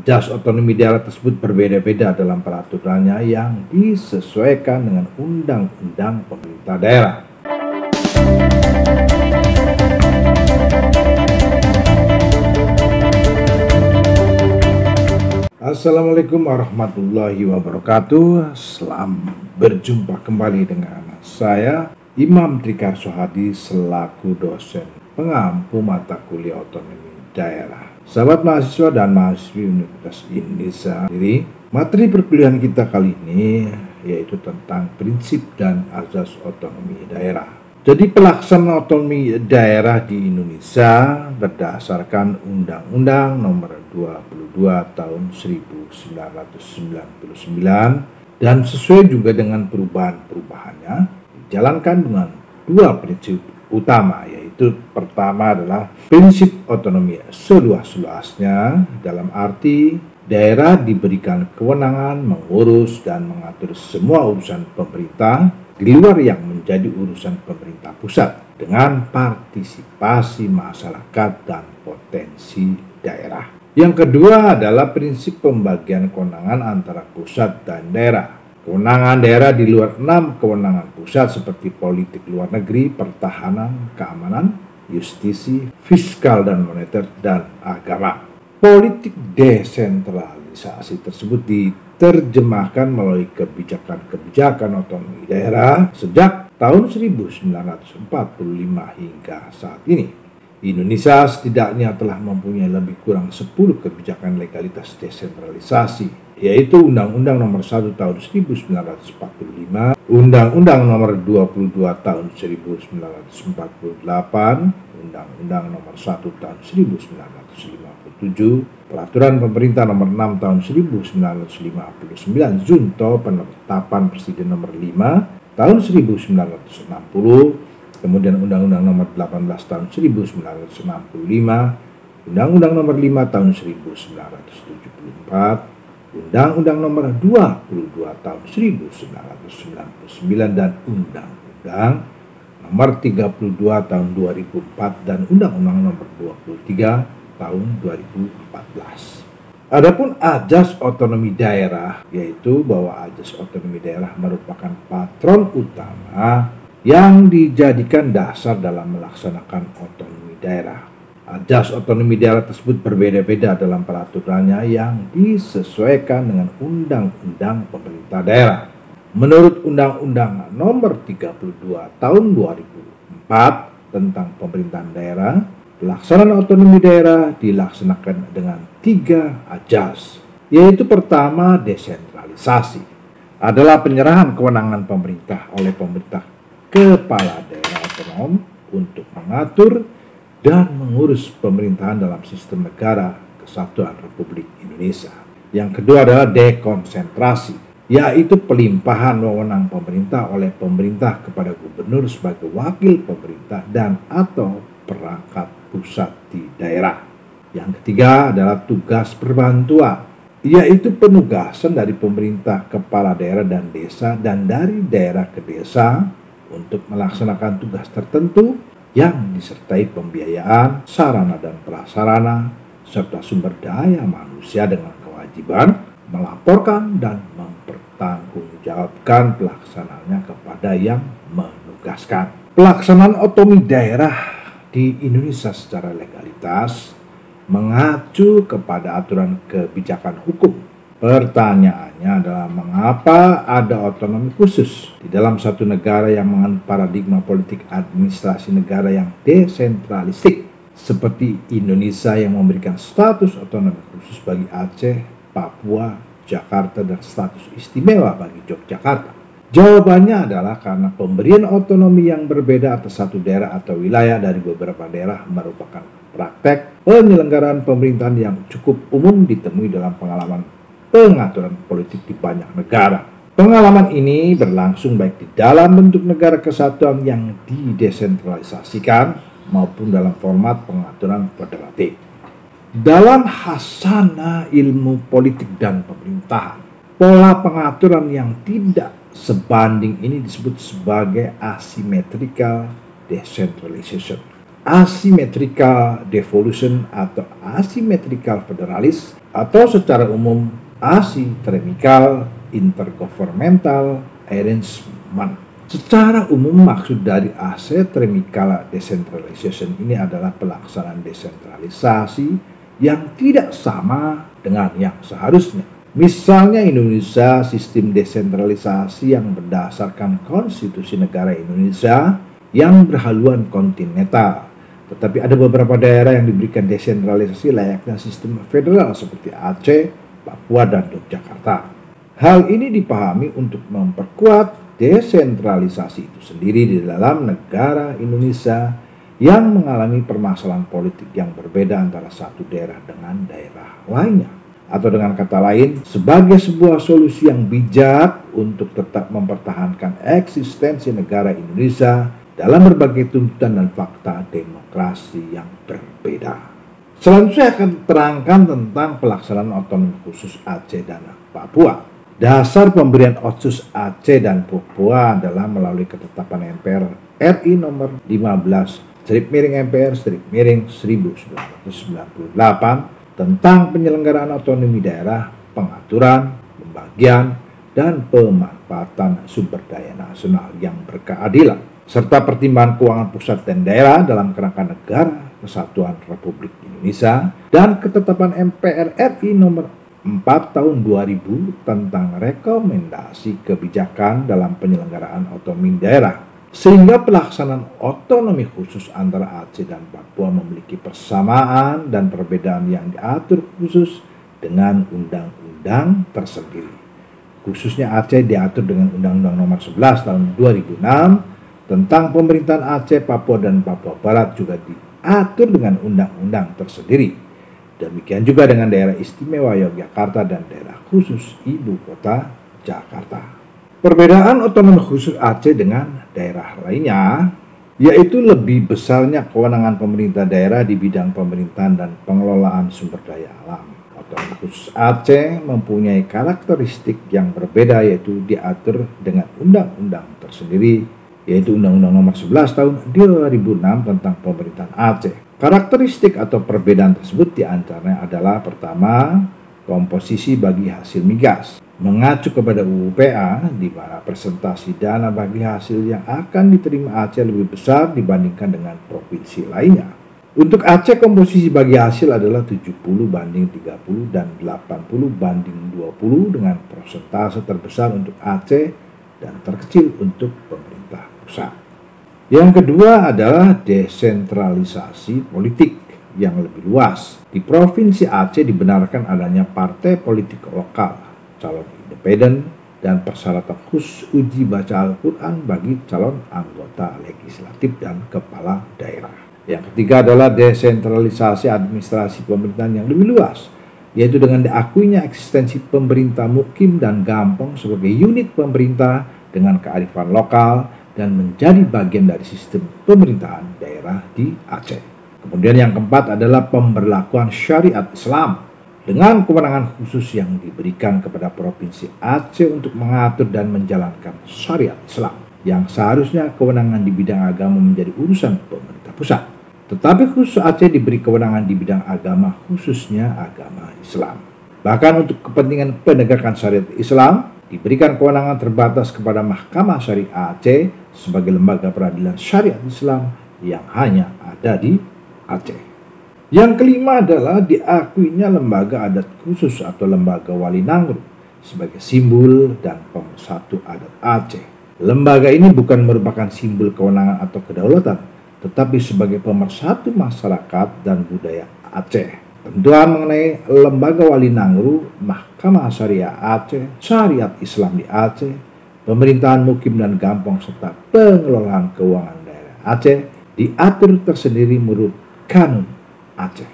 Ajas otonomi daerah tersebut berbeda-beda dalam peraturannya yang disesuaikan dengan undang-undang pemerintah daerah. Assalamualaikum warahmatullahi wabarakatuh. Selamat berjumpa kembali dengan saya Imam Trikar Sohadi selaku dosen pengampu mata kuliah otonomi daerah. Sahabat mahasiswa dan mahasiswi Universitas Indonesia, materi perkuliahan kita kali ini yaitu tentang prinsip dan azas otonomi daerah. Jadi pelaksanaan otonomi daerah di Indonesia berdasarkan Undang-Undang Nomor 22 Tahun 1999 dan sesuai juga dengan perubahan-perubahannya dijalankan dengan dua prinsip utama, yaitu pertama adalah prinsip otonomi seluas-luasnya, dalam arti daerah diberikan kewenangan mengurus dan mengatur semua urusan pemerintah di luar yang menjadi urusan pemerintah pusat dengan partisipasi masyarakat dan potensi daerah. Yang kedua adalah prinsip pembagian kewenangan antara pusat dan daerah. Kewenangan daerah di luar 6 kewenangan pusat seperti politik luar negeri, pertahanan, keamanan, justisi, fiskal dan moneter, dan agama. Politik desentralisasi tersebut diterjemahkan melalui kebijakan-kebijakan otonomi daerah sejak tahun 1945 hingga saat ini. Indonesia setidaknya telah mempunyai lebih kurang 10 kebijakan legalitas desentralisasi, yaitu Undang-Undang Nomor 1 Tahun 1945, Undang-Undang Nomor 22 Tahun 1948, Undang-Undang Nomor 1 Tahun 1957, Peraturan Pemerintah Nomor 6 Tahun 1959 Junto Penetapan Presiden Nomor 5 Tahun 1960, kemudian Undang-Undang Nomor 18 Tahun 1965, Undang-Undang Nomor 5 Tahun 1974, Undang-Undang Nomor 22 Tahun 1999 dan Undang-Undang Nomor 32 Tahun 2004 dan Undang-Undang Nomor 23 Tahun 2014. Adapun ajas otonomi daerah, yaitu bahwa ajas otonomi daerah merupakan patron utama yang dijadikan dasar dalam melaksanakan otonomi daerah. Ajas otonomi daerah tersebut berbeda-beda dalam peraturannya yang disesuaikan dengan undang-undang pemerintah daerah. Menurut Undang-Undang Nomor 32 Tahun 2004 tentang pemerintahan daerah, pelaksanaan otonomi daerah dilaksanakan dengan 3 ajas, yaitu pertama, desentralisasi adalah penyerahan kewenangan pemerintah oleh pemerintah kepala daerah otonom untuk mengatur dan mengurus pemerintahan dalam sistem negara kesatuan Republik Indonesia. Yang kedua adalah dekonsentrasi, yaitu pelimpahan wewenang pemerintah oleh pemerintah kepada gubernur sebagai wakil pemerintah dan atau perangkat pusat di daerah. Yang ketiga adalah tugas perbantuan, yaitu penugasan dari pemerintah kepala daerah dan desa dan dari daerah ke desa untuk melaksanakan tugas tertentu yang disertai pembiayaan, sarana dan prasarana, serta sumber daya manusia dengan kewajiban melaporkan dan mempertanggungjawabkan pelaksanaannya kepada yang menugaskan. Pelaksanaan otonomi daerah di Indonesia secara legalitas mengacu kepada aturan kebijakan hukum. Pertanyaannya adalah mengapa ada otonomi khusus di dalam satu negara yang menganut paradigma politik administrasi negara yang desentralistik seperti Indonesia yang memberikan status otonomi khusus bagi Aceh, Papua, Jakarta dan status istimewa bagi Yogyakarta. Jawabannya adalah karena pemberian otonomi yang berbeda atas satu daerah atau wilayah dari beberapa daerah merupakan praktek penyelenggaraan pemerintahan yang cukup umum ditemui dalam pengalaman pengaturan politik di banyak negara. Pengalaman ini berlangsung baik di dalam bentuk negara kesatuan yang didesentralisasikan maupun dalam format pengaturan federatif. Dalam hasanah ilmu politik dan pemerintahan, pola pengaturan yang tidak sebanding ini disebut sebagai asymmetrical decentralization. asymmetrical devolution atau asymmetrical federalis, atau secara umum asymmetrical intergovernmental arrangement. Secara umum maksud dari asymmetrical decentralization ini adalah pelaksanaan desentralisasi yang tidak sama dengan yang seharusnya. Misalnya Indonesia sistem desentralisasi yang berdasarkan konstitusi negara Indonesia yang berhaluan kontinental. Tetapi ada beberapa daerah yang diberikan desentralisasi layaknya sistem federal seperti Aceh, Papua, dan Yogyakarta. Hal ini dipahami untuk memperkuat desentralisasi itu sendiri di dalam negara Indonesia yang mengalami permasalahan politik yang berbeda antara satu daerah dengan daerah lainnya. Atau dengan kata lain, sebagai sebuah solusi yang bijak untuk tetap mempertahankan eksistensi negara Indonesia dalam berbagai tuntutan dan fakta demokrasi yang berbeda. Selanjutnya saya akan terangkan tentang pelaksanaan otonomi khusus Aceh dan Papua. Dasar pemberian otsus Aceh dan Papua adalah melalui ketetapan MPR RI nomor 15/1998 tentang penyelenggaraan otonomi daerah, pengaturan, pembagian, dan pemanfaatan sumber daya nasional yang berkeadilan, serta pertimbangan keuangan pusat dan daerah dalam kerangka negara Kesatuan Republik Indonesia, dan ketetapan MPR RI nomor 4 tahun 2000 tentang rekomendasi kebijakan dalam penyelenggaraan otonomi daerah, sehingga pelaksanaan otonomi khusus antara Aceh dan Papua memiliki persamaan dan perbedaan yang diatur khusus dengan undang-undang tersendiri. Khususnya Aceh diatur dengan Undang-Undang Nomor 11 tahun 2006 tentang pemerintahan Aceh, Papua, dan Papua Barat juga diatur dengan undang-undang tersendiri. Demikian juga dengan daerah istimewa Yogyakarta dan daerah khusus ibu kota Jakarta. Perbedaan otonomi khusus Aceh dengan daerah lainnya yaitu lebih besarnya kewenangan pemerintah daerah di bidang pemerintahan dan pengelolaan sumber daya alam. Otonomi khusus Aceh mempunyai karakteristik yang berbeda, yaitu diatur dengan undang-undang tersendiri, yaitu Undang-Undang Nomor 11 tahun 2006 tentang pemerintahan Aceh. Karakteristik atau perbedaan tersebut diantaranya adalah: pertama, komposisi bagi hasil migas, mengacu kepada UU-PA di mana presentasi dana bagi hasil yang akan diterima Aceh lebih besar dibandingkan dengan provinsi lainnya. Untuk Aceh, komposisi bagi hasil adalah 70/30 dan 80/20 dengan persentase terbesar untuk Aceh dan terkecil untuk pemerintah pusat. Yang kedua adalah desentralisasi politik yang lebih luas. Di Provinsi Aceh dibenarkan adanya partai politik lokal, calon independen, dan persyaratan khusus uji baca Al-Quran bagi calon anggota legislatif dan kepala daerah. Yang ketiga adalah desentralisasi administrasi pemerintahan yang lebih luas, yaitu dengan diakuinya eksistensi pemerintah mukim dan gampong sebagai unit pemerintah dengan kearifan lokal dan menjadi bagian dari sistem pemerintahan daerah di Aceh. Kemudian yang keempat adalah pemberlakuan syariat Islam dengan kewenangan khusus yang diberikan kepada Provinsi Aceh untuk mengatur dan menjalankan syariat Islam, yang seharusnya kewenangan di bidang agama menjadi urusan pemerintah pusat. Tetapi khusus Aceh diberi kewenangan di bidang agama, khususnya agama Islam. Bahkan untuk kepentingan penegakan syariat Islam, diberikan kewenangan terbatas kepada Mahkamah Syariah Aceh sebagai lembaga peradilan syariat Islam yang hanya ada di Aceh. Yang kelima adalah diakuinya lembaga adat khusus atau lembaga Wali Nanggru sebagai simbol dan pemersatu adat Aceh. Lembaga ini bukan merupakan simbol kewenangan atau kedaulatan, tetapi sebagai pemersatu masyarakat dan budaya Aceh. Tentuan mengenai lembaga Wali Nanggru, Mahkamah Syariah Aceh, syariat Islam di Aceh, pemerintahan mukim dan gampong, serta pengelolaan keuangan daerah Aceh diatur tersendiri menurut Kanun Aceh.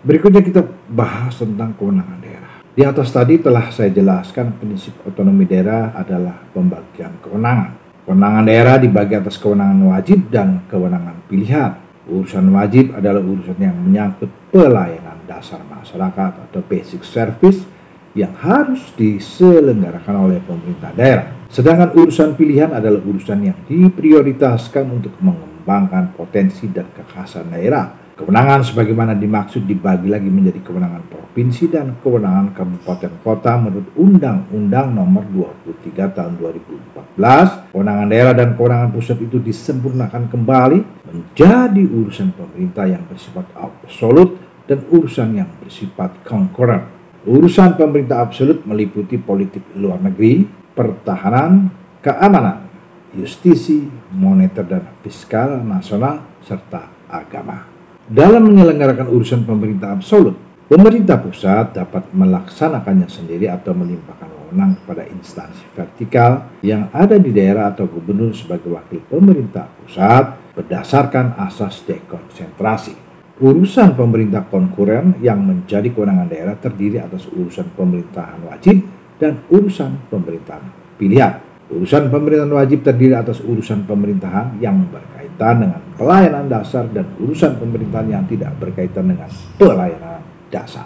Berikutnya kita bahas tentang kewenangan daerah. Di atas tadi telah saya jelaskan prinsip otonomi daerah adalah pembagian kewenangan. Kewenangan daerah dibagi atas kewenangan wajib dan kewenangan pilihan. Urusan wajib adalah urusan yang menyangkut pelayanan dasar masyarakat atau basic service yang harus diselenggarakan oleh pemerintah daerah. Sedangkan urusan pilihan adalah urusan yang diprioritaskan untuk mengembangkan mengembangkan potensi dan kekhasan daerah. Kewenangan sebagaimana dimaksud dibagi lagi menjadi kewenangan provinsi dan kewenangan kabupaten kota menurut Undang-Undang Nomor 23 Tahun 2014. Kewenangan daerah dan kewenangan pusat itu disempurnakan kembali menjadi urusan pemerintah yang bersifat absolut dan urusan yang bersifat konkuren. Urusan pemerintah absolut meliputi politik luar negeri, pertahanan, keamanan, justisi, moneter dan fiskal nasional, serta agama. Dalam menyelenggarakan urusan pemerintah absolut, pemerintah pusat dapat melaksanakannya sendiri atau melimpahkan wewenang kepada instansi vertikal yang ada di daerah atau gubernur sebagai wakil pemerintah pusat berdasarkan asas dekonsentrasi. Urusan pemerintah konkuren yang menjadi kewenangan daerah terdiri atas urusan pemerintahan wajib dan urusan pemerintahan pilihan. Urusan pemerintahan wajib terdiri atas urusan pemerintahan yang berkaitan dengan pelayanan dasar dan urusan pemerintahan yang tidak berkaitan dengan pelayanan dasar.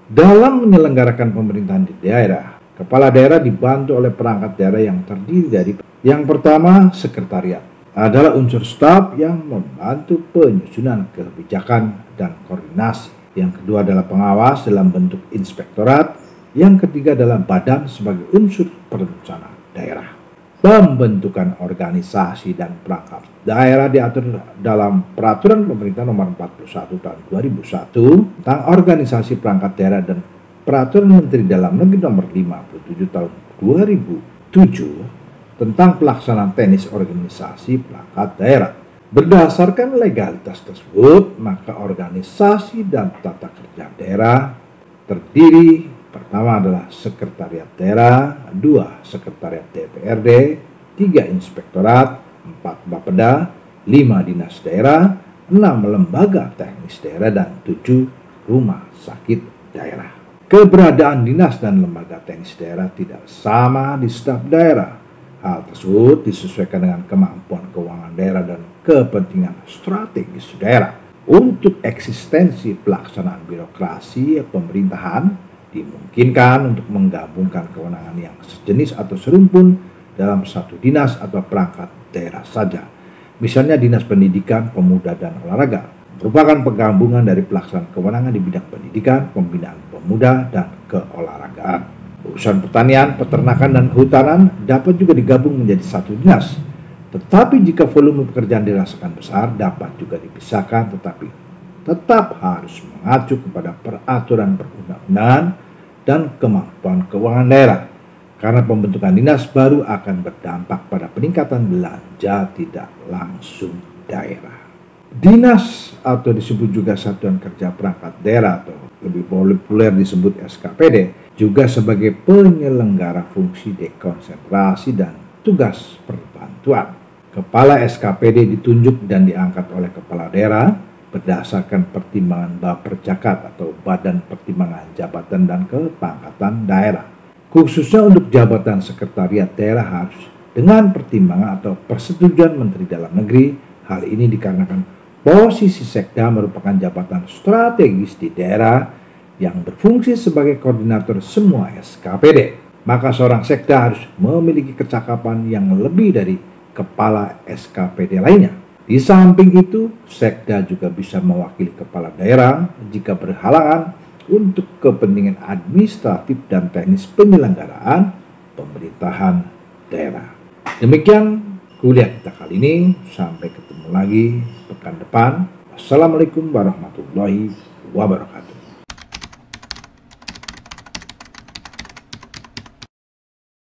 Dalam menyelenggarakan pemerintahan di daerah, kepala daerah dibantu oleh perangkat daerah yang terdiri dari yang pertama, sekretariat adalah unsur staf yang membantu penyusunan kebijakan dan koordinasi. Yang kedua adalah pengawas dalam bentuk inspektorat. Yang ketiga adalah badan sebagai unsur perencana daerah. Pembentukan organisasi dan perangkat daerah diatur dalam Peraturan Pemerintah Nomor 41 Tahun 2001 tentang organisasi perangkat daerah dan Peraturan Menteri Dalam Negeri Nomor 57 Tahun 2007 tentang pelaksanaan teknis organisasi perangkat daerah. Berdasarkan legalitas tersebut, maka organisasi dan tata kerja daerah terdiri pertama adalah sekretariat daerah, 2 sekretariat DPRD, 3 inspektorat, 4 bapeda, 5 dinas daerah, 6 lembaga teknis daerah, dan 7 rumah sakit daerah. Keberadaan dinas dan lembaga teknis daerah tidak sama di setiap daerah. Hal tersebut disesuaikan dengan kemampuan keuangan daerah dan kepentingan strategis daerah. Untuk eksistensi pelaksanaan birokrasi pemerintahan, dimungkinkan untuk menggabungkan kewenangan yang sejenis atau serumpun dalam satu dinas atau perangkat daerah saja. Misalnya Dinas Pendidikan, Pemuda dan Olahraga merupakan penggabungan dari pelaksanaan kewenangan di bidang pendidikan, pembinaan pemuda, dan keolahragaan. Urusan pertanian, peternakan, dan kehutanan dapat juga digabung menjadi satu dinas. Tetapi jika volume pekerjaan dirasakan besar, dapat juga dipisahkan, tetapi tetap harus mengacu kepada peraturan perundang-undangan dan kemampuan keuangan daerah. Karena pembentukan dinas baru akan berdampak pada peningkatan belanja tidak langsung daerah. Dinas atau disebut juga Satuan Kerja Perangkat Daerah atau lebih populer disebut SKPD juga sebagai penyelenggara fungsi dekonsentrasi dan tugas perbantuan. Kepala SKPD ditunjuk dan diangkat oleh kepala daerah berdasarkan pertimbangan Baperjakat atau Badan Pertimbangan Jabatan dan Kepangkatan Daerah. Khususnya untuk jabatan sekretariat daerah harus dengan pertimbangan atau persetujuan Menteri Dalam Negeri. Hal ini dikarenakan posisi sekda merupakan jabatan strategis di daerah yang berfungsi sebagai koordinator semua SKPD. Maka seorang sekda harus memiliki kecakapan yang lebih dari kepala SKPD lainnya. Di samping itu, sekda juga bisa mewakili kepala daerah jika berhalangan untuk kepentingan administratif dan teknis penyelenggaraan pemerintahan daerah. Demikian kuliah kita kali ini. Sampai ketemu lagi pekan depan. Wassalamualaikum warahmatullahi wabarakatuh.